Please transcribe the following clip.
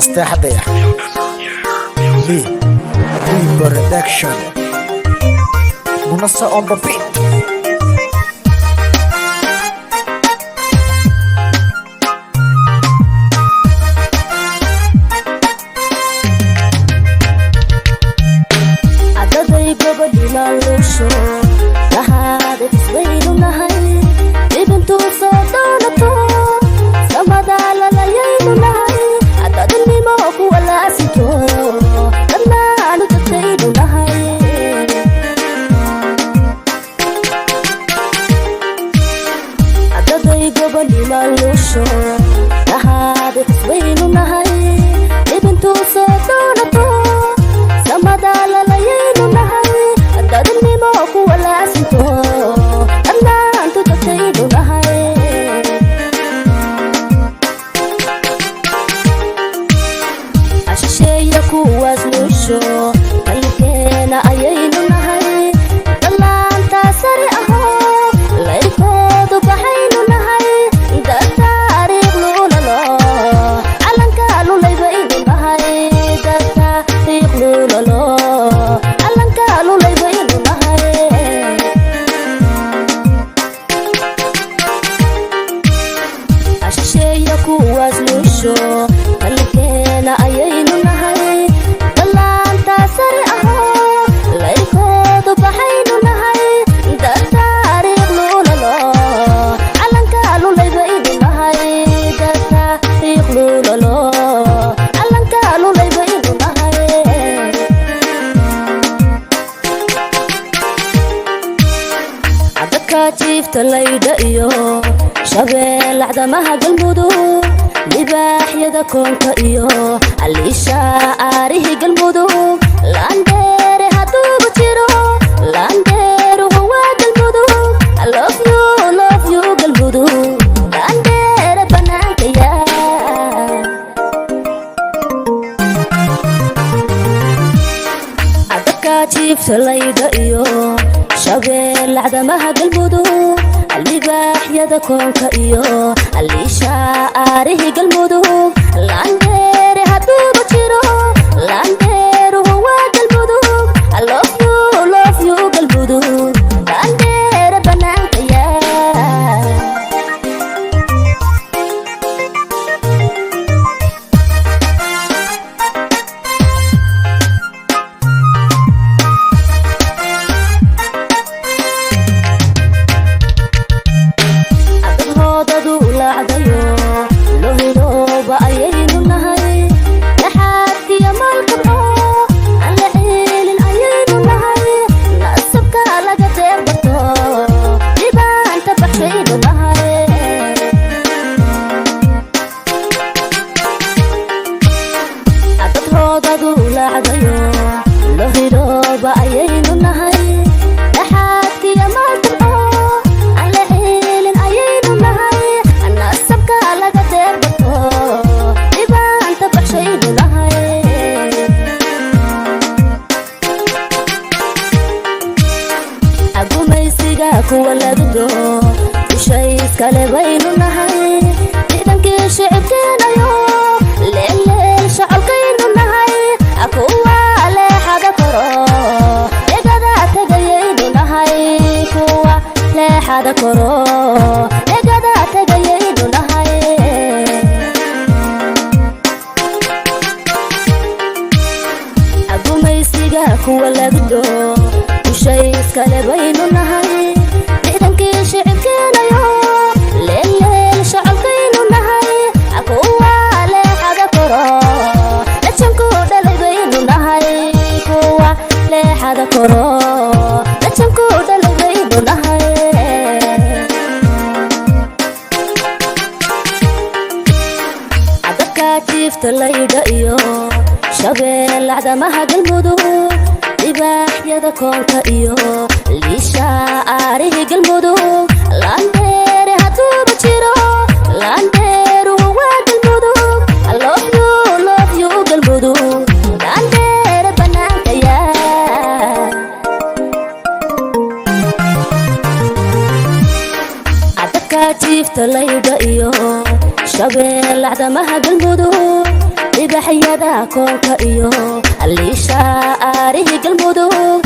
استحضر لي برودكشن منصة on the beat. عددي قبل لالوشو لهذا تصوير نهاي بنتو صدانتو سمد على ليل نهاي عدد الموك ولا سيتو لما عنو تتيد نهاي عددي قبل لالوشو لهذا تصوير نهاي بنتو صدانتو سمد على ليل نهاي عدد الموك ولا سيتو لما عنو تتيد نهاي عشاشي kuwaas nuusho qalkeena ayaynu nahay dalaanta sare aho layrkoodu baxaynu nahay dad taariikh lulalo calanka lulaybaynu nahay dad taariikh lulalo calanka lulaybaynu nahay cashasheeya kuwaas nuusho qalkeena ayaynu nahay jiifta layda iyo shabeel acdamaha galmudug libaaxyada koonka iyo aliisha aarihi galmudug laandeere haduuba jiro laandeeruhu waa galmudug love you galmudug laandeere banaanka yaa adabka jiifta layda iyo shabeel acdamaha galmudug libaaxyada koonka iyo aliisha aarihi galmudug laandeere haduuba jiro laandeeruhu waa galmudug love you galmudug laandeere banaanka yaa kuwa labido ushays kale baynu nahay ciidankii shicibkeenayo leeleel shacabkaynu nahay kuwa leexada koro egada tagayaynu nahay kuwa leexada koro egada tagayaynu nahay agumaysiga kuwa labido ushays kale baynu nahay shicibkeenayo leeleel shacabkaynu nahay kuwa leexada koro dhajanku dhalay baynu nahay kuwa leexada koro dhajanku dhalay baynu nahay cadabka jiifta layda iyo shabeel acdamaha galmudug libaaxyada koonka iyo liisha aarihi galmudug laandeere haduuba jiro laandeeruhu waa galmudug love you galmudug laandeere banaanka yaa cadabka jiifta layda iyo shabeel acdamaha galmudug libaxyada koonka iyo aliisha aarihi galmudug